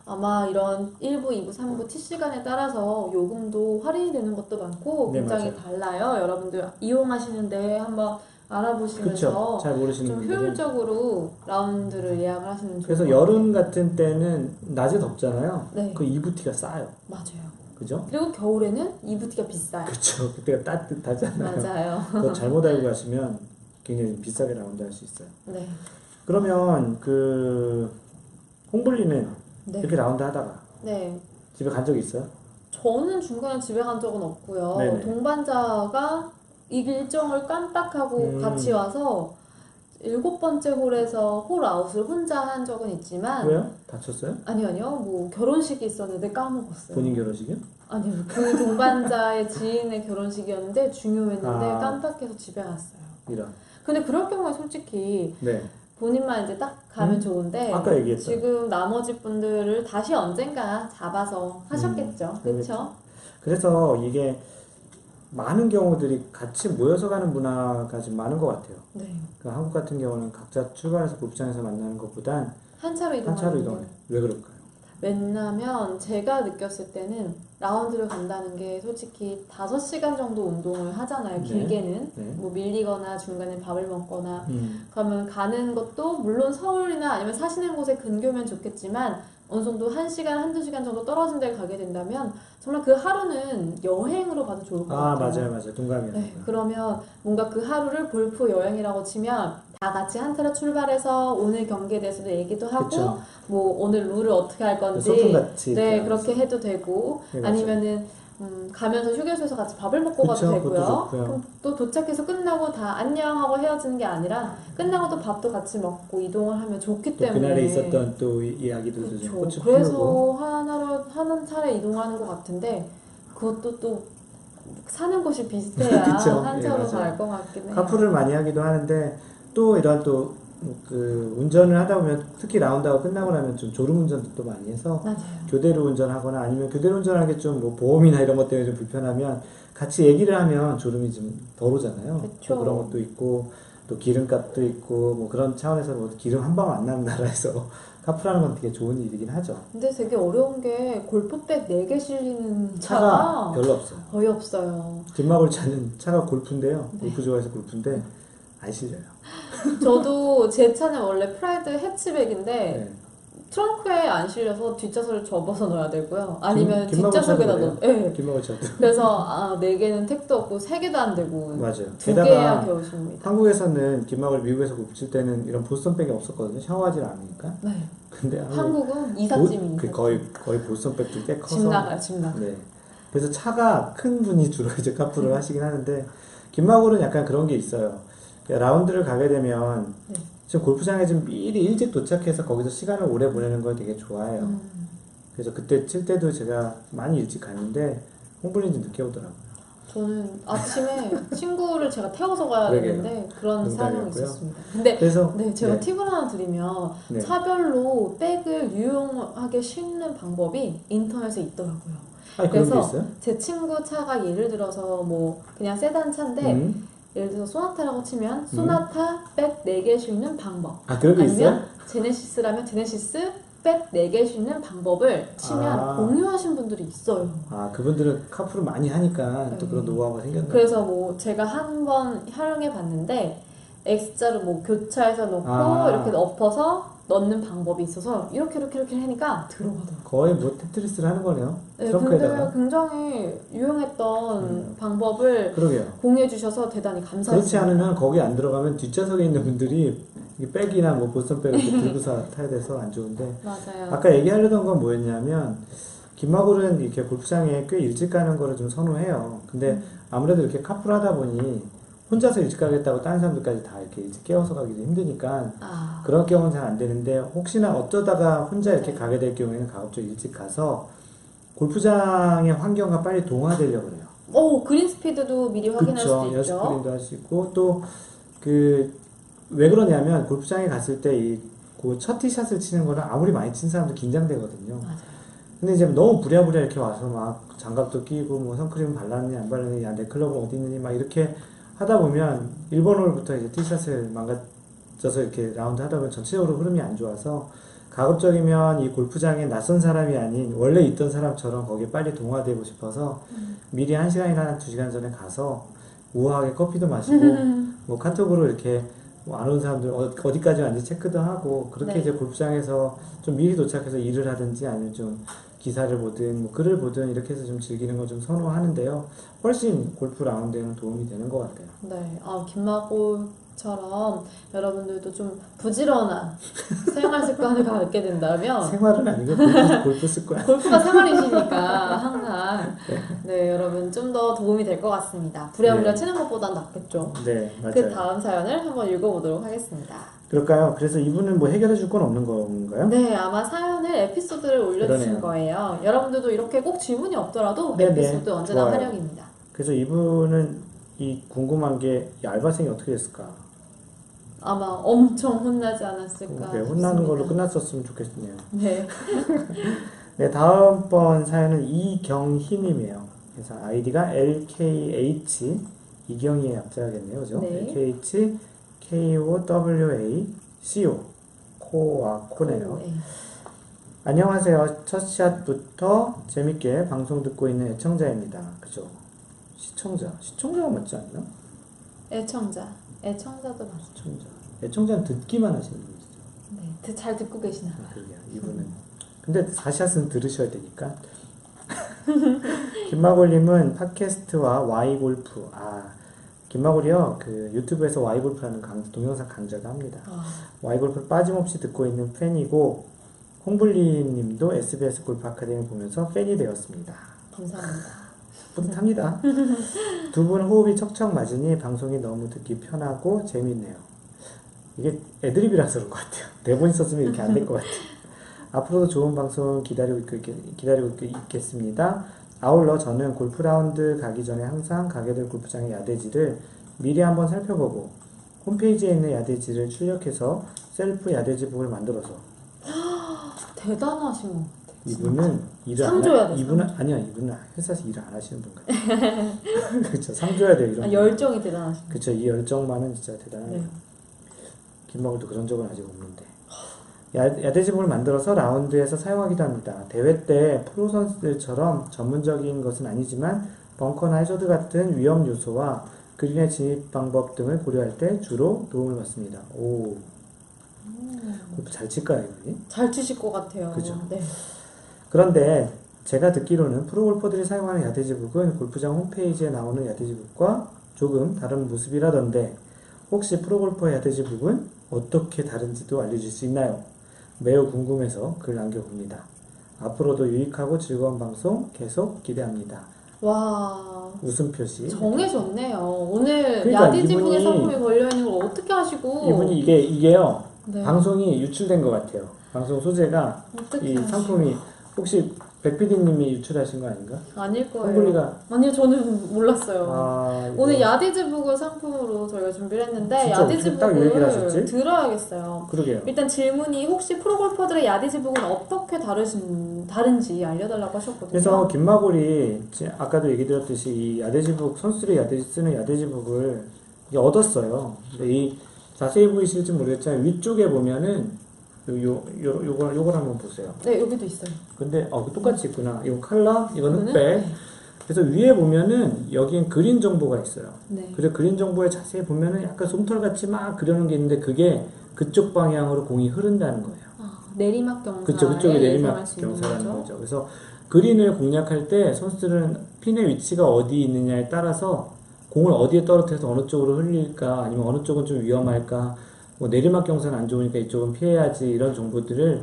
아마 이런 1부, 2부, 3부 T 시간에 따라서 요금도 할인이 되는 것도 많고 네, 굉장히 달라요. 여러분들 이용하시는데 한번 알아보시면서 그렇죠. 잘 모르시는 좀 분들은. 효율적으로 라운드를 예약을 하시는 좋을 그래서 것 여름 같아요. 같은 때는 낮에 덥잖아요. 네. 그 2부 T가 싸요. 맞아요. 그죠? 그리고 겨울에는 2부 T가 비싸요. 그렇죠. 그때가 따뜻하잖아요. 맞아요. 그거 잘못 알고 가시면 굉장히 비싸게 라운드 할 수 있어요. 네. 그러면 그 홍블리는 네. 이렇게 라운드 하다가 네. 집에 간 적이 있어요? 저는 중간에 집에 간 적은 없고요. 네네. 동반자가 이 일정을 깜빡하고 같이 와서 7번째 홀에서 홀아웃을 혼자 한 적은 있지만 왜요? 다쳤어요? 아니요. 뭐 결혼식이 있었는데 까먹었어요. 본인 결혼식이요? 아니요. 그 동반자의 지인의 결혼식이었는데 중요했는데 아. 깜빡해서 집에 갔어요. 이런. 근데 그럴 경우에 솔직히 네. 본인만 이제 딱 가면 좋은데 아까 얘기했죠. 지금 나머지 분들을 다시 언젠가 잡아서 하셨겠죠. 그렇겠죠. 그렇죠? 그래서 이게 많은 경우들이 같이 모여서 가는 문화가 지금 많은 것 같아요. 네. 그 한국 같은 경우는 각자 출발해서 골프장에서 만나는 것보단 한 차로 한 차로 이동하는 이동해요. 왜 그럴까요? 왜냐면 제가 느꼈을 때는 라운드를 간다는 게 솔직히 5시간 정도 운동을 하잖아요. 네. 길게는. 네. 뭐 밀리거나 중간에 밥을 먹거나 그러면 그러면 가는 것도 물론 서울이나 아니면 사시는 곳에 근교면 좋겠지만 어느 정도 1시간, 한두 시간 정도 떨어진 데를 가게 된다면 정말 그 하루는 여행으로 봐도 좋을 것 같아요. 맞아요. 동감이에요. 네, 그러면 뭔가 그 하루를 골프 여행이라고 치면 다 같이 한 차로 출발해서 오늘 경기에 대해서도 얘기도 하고 그쵸. 뭐 오늘 룰을 어떻게 할 건지 소풍같이 네 이렇게 그렇게 해도 되고 네, 맞아요. 아니면은 가면서 휴게소에서 같이 밥을 먹고 그쵸, 가도 그것도 되고요. 좋고요. 그럼 또 도착해서 끝나고 다 안녕하고 헤어지는 게 아니라 끝나고 또 밥도 같이 먹고 이동을 하면 좋기 또 때문에 그날에 있었던 또 이야기들도 좀 그렇죠. 꽃을 그래서 피우고 하나로 하는 차례 이동하는 것 같은데 그것도 또 사는 곳이 비슷해야 그쵸. 한 예, 차로 맞아요. 갈 것 같긴 해요. 카풀을 많이 하기도 하는데 또 이런 또 그 운전을 하다 보면 특히 라운드하고 끝나고 나면 좀 졸음 운전도 또 많이 해서 맞아요. 교대로 운전하거나 아니면 교대로 운전하는 게 좀 뭐 보험이나 이런 것 때문에 좀 불편하면 같이 얘기를 하면 졸음이 좀 덜 오잖아요. 그쵸. 또 그런 것도 있고 또 기름값도 있고 뭐 그런 차원에서 뭐 기름 한 방울 안 나는 나라에서 카풀하는 건 되게 좋은 일이긴 하죠. 근데 되게 어려운 게 골프백 4개 실리는 차가 차가 별로 없어요. 거의 없어요. 뒷막을 차는 차가 골프인데요. 네. 골프 좋아해서 골프인데 안 실려요. 저도 제 차는 원래 프라이드 해치백인데 네. 트렁크에 안 실려서 뒷좌석을 접어서 넣어야 되고요. 아니면 김마골 뒷좌석에다 차도 넣어. 그래요? 네. 뒷막을 차도. 그래서 4개는 택도 없고 3개도 안 되고 맞아요. 2개야 겨우 쉽니다. 한국에서는 뒷막을 미국에서 골프 칠 때는 이런 보스턴백이 없었거든요. 샤워하지 않으니까. 네. 근데 한국은 이삿짐이 거의 보스턴백도 꽤 커서. 집 나가요, 집 나가. 네. 그래서 차가 큰 분이 주로 이제 카풀을 하시긴 하는데 김마골은 약간 그런 게 있어요. 라운드를 가게 되면 네. 지금 골프장에 좀 미리 일찍 도착해서 거기서 시간을 오래 보내는 걸 되게 좋아해요. 그래서 그때 칠 때도 제가 많이 일찍 갔는데 홍블린 좀 늦게 오더라고요. 저는 아침에 친구를 제가 태워서 가야 그러게요. 되는데 그런 상황이 농담이었고요. 있었습니다. 근데 그래서 네, 제가 네. 팁을 하나 드리면 네. 차별로 백을 유용하게 싣는 방법이 인터넷에 있더라고요. 아니 그런 게 그래서 있어요? 제 친구 차가 예를 들어서 뭐 그냥 세단 차인데 예를 들어서 소나타라고 치면 소나타 백 4개 싣는 방법, 아 그런 게 있어요? 아니면 제네시스라면 제네시스 백 4개 싣는 방법을 치면 아. 공유하신 분들이 있어요. 아 그분들은 카풀을 많이 하니까 또 네. 그런 노하우가 생겼나? 그래서 뭐 제가 한 번 활용해 봤는데 X자로 뭐 교차해서 놓고 아. 이렇게 엎어서 넣는 방법이 있어서 이렇게 하니까 들어가더라고요. 거의 뭐 테트리스를 하는 거네요. 네, 근데 트렁크에다가. 굉장히 유용했던 방법을 그러게요. 공유해 주셔서 대단히 감사했습니다. 그렇지 않으면 거기 안 들어가면 뒷좌석에 있는 분들이 이게 백이나 뭐 보스턴백을 이렇게 들고서 타야 돼서 안 좋은데 맞아요. 아까 얘기하려던 건 뭐였냐면 김마골은 이렇게 골프장에 꽤 일찍 가는 거를 좀 선호해요. 근데 아무래도 이렇게 카풀 하다 보니 혼자서 일찍 가겠다고 다른 사람들까지 다 이렇게 일찍 깨워서 가기도 힘드니까 아, 그런 경우는 잘 안 되는데 혹시나 어쩌다가 혼자 이렇게 가게 될 경우에는 가급적 일찍 가서 골프장의 환경과 빨리 동화되려고 그래요. 오 그린 스피드도 미리 확인할 그쵸. 수도 연습 있죠. 그린도 하시고 또 왜 그러냐면 골프장에 갔을 때 이 첫 티샷을 치는 거는 아무리 많이 친 사람도 긴장되거든요. 맞아요. 근데 이제 너무 부랴부랴 이렇게 와서 막 장갑도 끼고 뭐 선크림 발랐니 안 발랐니 야 내 클럽은 어디 있느니 막 이렇게 하다 보면 1번 홀부터 이제 티샷을 망가져서 이렇게 라운드 하다 보면 전체적으로 흐름이 안 좋아서 가급적이면 이 골프장에 낯선 사람이 아닌 원래 있던 사람처럼 거기에 빨리 동화되고 싶어서 미리 1시간이나 2시간 전에 가서 우아하게 커피도 마시고 뭐 카톡으로 이렇게 뭐 안 온 사람들 어디까지 왔는지 체크도 하고 그렇게 네. 이제 골프장에서 좀 미리 도착해서 일을 하든지 아니면 좀 기사를 보든 뭐 글을 보든 이렇게 해서 좀 즐기는 걸 좀 선호하는데요. 훨씬 골프 라운드에는 도움이 되는 것 같아요. 네, 김마골처럼 여러분들도 좀 부지런한 생활 습관을 갖게 된다면 생활은 아니고 골프 습관. 골프가 생활이시니까 항상 네 여러분 좀 더 도움이 될 것 같습니다. 부랴부랴 네. 치는 것보단 낫겠죠. 네, 맞아요. 그 다음 사연을 한번 읽어보도록 하겠습니다. 그럴까요? 그래서 이분은 뭐 해결해 줄 건 없는 건가요? 네, 아마 사연을 에피소드를 올려주신 그러네요. 거예요. 여러분들도 이렇게 꼭 질문이 없더라도 네네, 에피소드 언제나 좋아요. 환영입니다. 그래서 이분은 이 궁금한 게 이 알바생이 어떻게 됐을까? 아마 엄청 혼나지 않았을까 네, 혼나는 걸로 싶습니다. 끝났었으면 좋겠네요. 네, 네, 다음번 사연은 이경희님이에요. 그래서 아이디가 LKH 이경희의 앞자겠네요, 그죠? 네. LKH KOWACO 코네요. 네. 안녕하세요. 첫 샷부터 재밌게 방송 듣고 있는 애청자입니다. 그죠? 시청자가 맞지 않나? 애청자도 맞죠. 애청자는 듣기만 하시는 분이죠. 네, 잘 듣고 계시나 봐요. 그러게요. 이분은. 근데 4샷은 들으셔야 되니까. 김마골님은 팟캐스트와 Y골프. 김마골이요. 그 유튜브에서 Y골프라는 동영상 강좌도 합니다. Y골프를 빠짐없이 듣고 있는 팬이고, 홍블리님도 SBS 골프 아카데미 보면서 팬이 되었습니다. 감사합니다. 뿌듯합니다. 두 분 호흡이 척척 맞으니 방송이 너무 듣기 편하고 재밌네요. 이게 애드립이라서 그런 것 같아요. 대본 있었으면 이렇게 안 될 것 같아요. 앞으로도 좋은 방송 기다리고 있겠습니다. 아울러 저는 골프 라운드 가기 전에 항상 가게 될 골프장의 야대지를 미리 한번 살펴보고 홈페이지에 있는 야대지를 출력해서 셀프 야대지북을 만들어서 대단하신 것 같아요. 이분은 일을 상 줘야 돼, 이분은 회사에서 일을 안 하시는 분 같아요. 그렇죠. 상 줘야 돼요. 이런 분. 열정이 대단하신 것 그렇죠. 이 열정만은 진짜 대단하네요. 네. 김마골도 그런 적은 아직 없는데. 야대지북을 만들어서 라운드에서 사용하기도 합니다. 대회 때 프로 선수들처럼 전문적인 것은 아니지만 벙커나 해저드 같은 위험 요소와 그린의 진입 방법 등을 고려할 때 주로 도움을 받습니다. 오, 골프 잘 칠까요, 이분이? 잘 치실 것 같아요. 그죠. 네. 그런데 제가 듣기로는 프로 골퍼들이 사용하는 야대지북은 골프장 홈페이지에 나오는 야대지북과 조금 다른 모습이라던데 혹시 프로 골퍼의 야대지북은 어떻게 다른지도 알려줄 수 있나요? 매우 궁금해서 글 남겨봅니다. 앞으로도 유익하고 즐거운 방송 계속 기대합니다. 와, 웃음 표시. 정해졌네요. 오늘 그러니까 야디지북에 이분이- 상품이 걸려있는 걸 어떻게 하시고 이분이 이게요. 네. 방송이 유출된 것 같아요. 방송 소재가 어떻게 이 하시고. 상품이 혹시 백PD님이 유출하신 거 아닌가? 아닐 거예요. 홍블리가 아니요, 저는 몰랐어요. 이거 오늘 야디즈북을 상품으로 저희가 준비를 했는데 진짜 어떻게 딱 이 얘기를 하셨지? 야디즈북을 들어야겠어요. 그러게요. 일단 질문이 혹시 프로골퍼들의 야디즈북은 어떻게 다른지 알려달라고 하셨거든요. 그래서 김마골이 아까도 얘기 드렸듯이 이 야대지북 선수들이 쓰는 야대지북을 이게 얻었어요. 근데 이 자세히 보이실지 모르겠지만 위쪽에 보면은 요걸 한번 보세요. 네, 여기도 있어요. 근데 똑같이 있구나. 이거 칼라, 이건 흑백. 네. 그래서 위에 보면은 여기엔 그린 정보가 있어요. 네. 그래서 그린 정보에 자세히 보면은 약간 솜털같이 막 그려놓은 게 있는데 그게 그쪽 방향으로 공이 흐른다는 거예요. 내리막 경사. 그쵸, 그쪽이 내리막 경사라는 거죠. 그래서 그린을 공략할 때 선수들은 핀의 위치가 어디 있느냐에 따라서 공을 어디에 떨어뜨려서 어느 쪽으로 흘릴까, 아니면 어느 쪽은 좀 위험할까, 뭐 내리막 경사는 안 좋으니까 이쪽은 피해야지, 이런 정보들을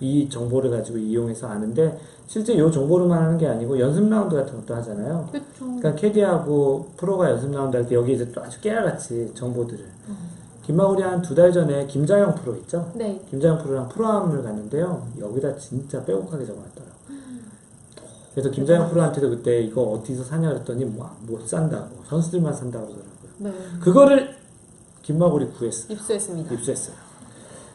이 정보를 가지고 이용해서 아는데, 실제 이 정보로만 하는 게 아니고 연습 라운드 같은 것도 하잖아요. 그쵸. 그러니까 캐디하고 프로가 연습 라운드 할 때 여기 이제 또 아주 깨알같이 정보들을. 김마울이 한 2달 전에 김자영 프로 있죠? 네. 김자영 프로랑 프로암을 갔는데요. 여기다 진짜 빼곡하게 적어놨더라고요. 그래서 김자영 프로한테도 그때 이거 어디서 사냐 그랬더니 못 산다고, 선수들만 산다고 그러더라고요. 네. 그거를 김마골이 구했어요. 입수했습니다. 입수했어요.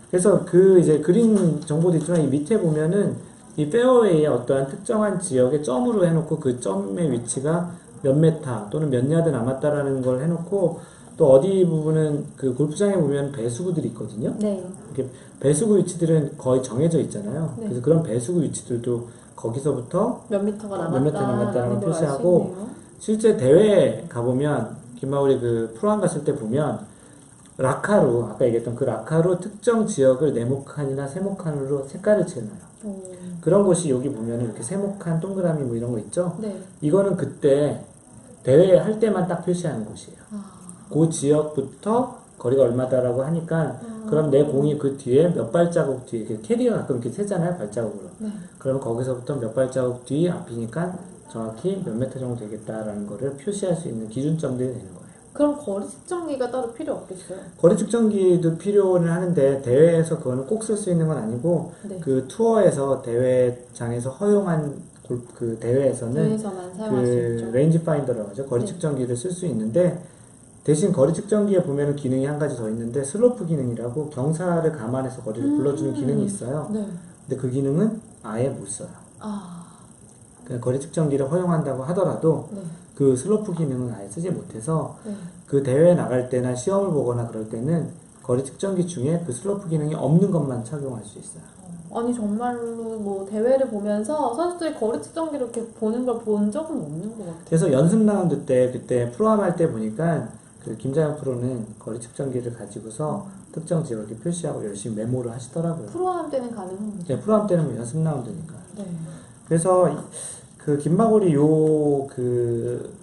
그래서 그 이제 그린 정보도 있지만 이 밑에 보면은 이 페어웨이의 어떠한 특정한 지역에 점으로 해놓고 그 점의 위치가 몇 메타 또는 몇 야드 남았다라는 걸 해놓고, 또 어디 부분은 그 골프장에 보면 배수구들이 있거든요. 네. 이렇게 배수구 위치들은 거의 정해져 있잖아요. 네. 그래서 그런 배수구 위치들도 거기서부터 몇 미터가 몇 미터 남았다는 걸 걸 표시하고, 알 수 있네요. 실제 대회에 가보면 김마울이 그 프로암 갔을 때 보면 라카로, 아까 얘기했던 그 라카로 특정 지역을 네모칸이나 세모칸으로 색깔을 칠해놔요. 그런 곳이 여기 보면 이렇게 세모칸, 동그라미 뭐 이런 거 있죠? 네. 이거는 그때 대회 할 때만 딱 표시하는 곳이에요. 아. 그 지역부터 거리가 얼마다라고 하니까, 그럼 내 공이 그 뒤에 몇 발자국 뒤에, 캐디가 가끔 이렇게 세잖아요, 발자국으로. 네. 그러면 거기서부터 몇 발자국 뒤 앞이니까 정확히 몇 메터 정도 되겠다라는 거를 표시할 수 있는 기준점들이 되는 거예요. 그럼 거리 측정기가 따로 필요 없겠어요? 거리 측정기도 필요는 하는데 대회에서 그거는 꼭 쓸 수 있는 건 아니고, 네. 그 투어에서 대회장에서 허용한 그 대회에서는 대회에서만 사용할 수 그 있죠. 레인지 파인더라고 하죠. 거리 네. 측정기를 쓸 수 있는데, 대신 거리 측정기에 보면은 기능이 한 가지 더 있는데, 슬로프 기능이라고 경사를 감안해서 거리를 불러주는 기능이 있어요. 네. 근데 그 기능은 아예 못 써요. 아. 그러니까 거리 측정기를 허용한다고 하더라도 네. 그 슬로프 기능은 아예 쓰지 못해서, 네. 그 대회에 나갈 때나 시험을 보거나 그럴 때는 거리 측정기 중에 그 슬로프 기능이 없는 것만 착용할 수 있어요. 아니 정말로 뭐 대회를 보면서 선수들이 거리 측정기를 이렇게 보는 걸 본 적은 없는 것 같아요. 그래서 연습 라운드 때 그때 프로암 할 때 보니까 그 김자영 프로는 거리 측정기를 가지고서 특정 지역을 이렇게 표시하고 열심히 메모를 하시더라고요. 프로암 때는 가능한 거죠? 네, 프로암 때는 뭐 연습 라운드니까. 네. 그래서 그 김마골이 그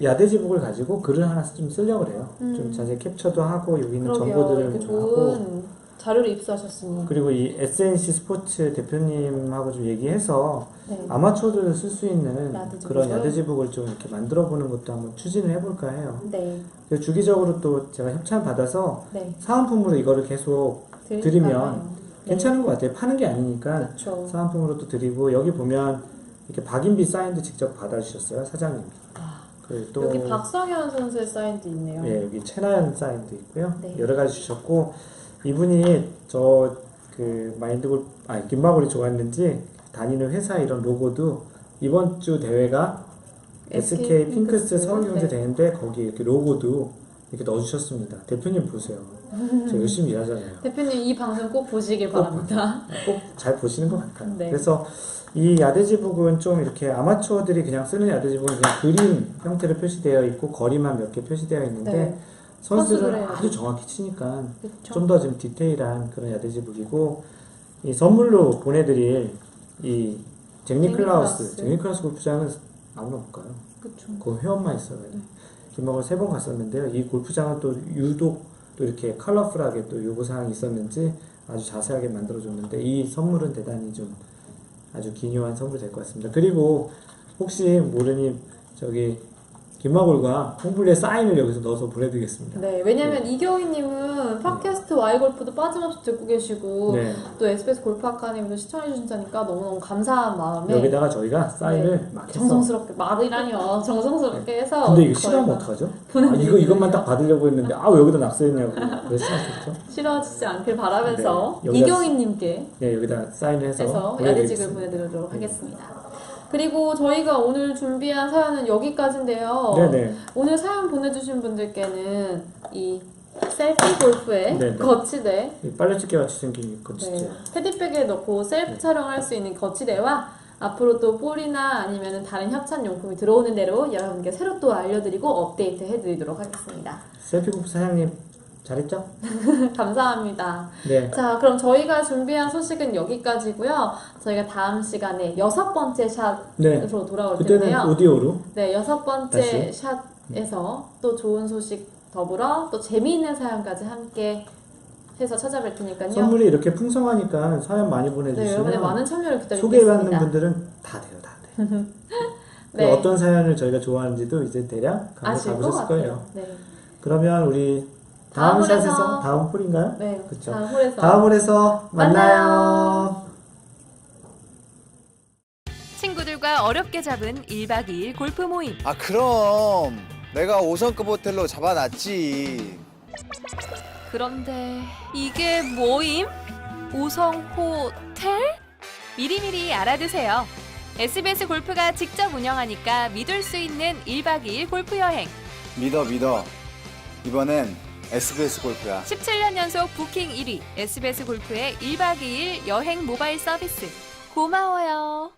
야대지북을 가지고 글을 하나 좀 쓰려고 그래요. 좀 자세히 캡처도 하고 여기 있는 그러게요. 정보들을 이렇게 하고, 좋은 자료를 입수하셨으니. 그리고 이 SNC 스포츠 대표님하고 좀 얘기해서 네. 아마추어들 쓸 수 있는 야대지북을? 그런 야대지북을 좀 이렇게 만들어 보는 것도 한번 추진을 해볼까 해요. 네. 그래서 주기적으로 또 제가 협찬 받아서 네. 사은품으로 이거를 계속 드리면 괜찮은 것 같아요. 파는 게 아니니까 그렇죠. 사은품으로 또 드리고, 여기 보면 이렇게 박인비 사인도 직접 받아주셨어요, 사장님이. 그리고 또 여기 박성현 선수의 사인도 있네요. 예, 여기 최나연 사인도 있고요. 네. 여러 가지 주셨고, 이분이 저 그 김마골이 좋았는지 다니는 회사 이런 로고도 이번 주 대회가 SK 핑크스 서울경제 네. 대회인데 거기 이렇게 로고도 이렇게 넣어주셨습니다. 대표님 보세요. 저 열심히 일하잖아요. 대표님 이 방송 꼭 보시길 바랍니다. 꼭 잘 보시는 것 같아요. 네. 그래서 이 야대지북은 좀 이렇게 아마추어들이 그냥 쓰는 야대지북은 그냥 그림 형태로 표시되어 있고 거리만 몇 개 표시되어 있는데, 네. 선수들은 선수들의 아주 정확히 치니까 그쵸. 좀 더 좀 디테일한 그런 야대지북이고, 이 선물로 보내드릴 이 잭 니클라우스 골프장은 아무나 못 가요. 그쵸. 그 회원만 있어요. 김학을 3번 갔었는데요. 이 골프장은 또 유독 또 이렇게 컬러풀하게 또 요구사항이 있었는지 아주 자세하게 만들어줬는데, 이 선물은 대단히 좀 아주 기묘한 선물이 될 것 같습니다. 그리고 혹시 모르니 저기 김마골과 홍블리의 사인을 여기서 넣어서 보내드리겠습니다. 네, 왜냐면 이경희님은 팟캐스트 Y골프도 빠짐없이 듣고 계시고 네. 또 SBS 골프 아카데미도 시청해 주신다니까 너무너무 감사한 마음에 여기다가 저희가 사인을 막 했어. 정성스럽게 말이라니요. 정성스럽게 해서 근데 이거 싫어하면 저희가 어떡하죠? 아, 이것만 딱 받으려고 했는데 왜 여기다 낙서했냐고 그래서 싫었죠. 싫어지지 않길 바라면서 네, 여기다 이경희님께 네, 여기다 사인을 해서 해서 보내드리겠습니다. 야대직을 보내드리도록 하겠습니다. 그리고 저희가 오늘 준비한 사연은 여기까지인데요. 네네. 오늘 사연 보내주신 분들께는 이 셀피 골프의 네네. 거치대, 이 빨래집게 같이 생긴 거 진짜. 네, 테디백에 넣고 셀프 촬영을 할 수 있는 거치대와 앞으로 또 볼이나 아니면 다른 협찬 용품이 들어오는 대로 여러분께 새로 또 알려드리고 업데이트 해드리도록 하겠습니다. 셀피국 사장님 잘했죠? 감사합니다. 네. 자, 그럼 저희가 준비한 소식은 여기까지고요. 저희가 다음 시간에 6번째 샷으로 네. 돌아올 그때는 텐데요. 오디오로. 네, 6번째 다시. 샷에서 또 좋은 소식 더불어 또 재미있는 사연까지 함께 해서 찾아뵐 테니까요. 선물이 이렇게 풍성하니까 사연 많이 네, 보내주시면 여러분의 많은 참여를 기다리고 소개받는 있습니다. 분들은 다 돼요, 다 돼. 네, 어떤 사연을 저희가 좋아하는지도 이제 대략 감을 아실 것 잡으셨을 같아요. 거예요. 네, 그러면 우리 다음 다음 샷에서 홀에서. 다음 홀인가요? 네, 그쵸. 다음 홀에서 다음 홀에서 만나요. 만나요. 친구들과 어렵게 잡은 1박 2일 골프 모임. 아 그럼 내가 5성급 호텔로 잡아놨지. 그런데 이게 뭐임? 5성 호텔? 미리미리 알아두세요. SBS 골프가 직접 운영하니까 믿을 수 있는 1박 2일 골프 여행. 믿어. 이번엔 SBS 골프야. 17년 연속 부킹 1위 SBS 골프의 1박 2일 여행 모바일 서비스. 고마워요.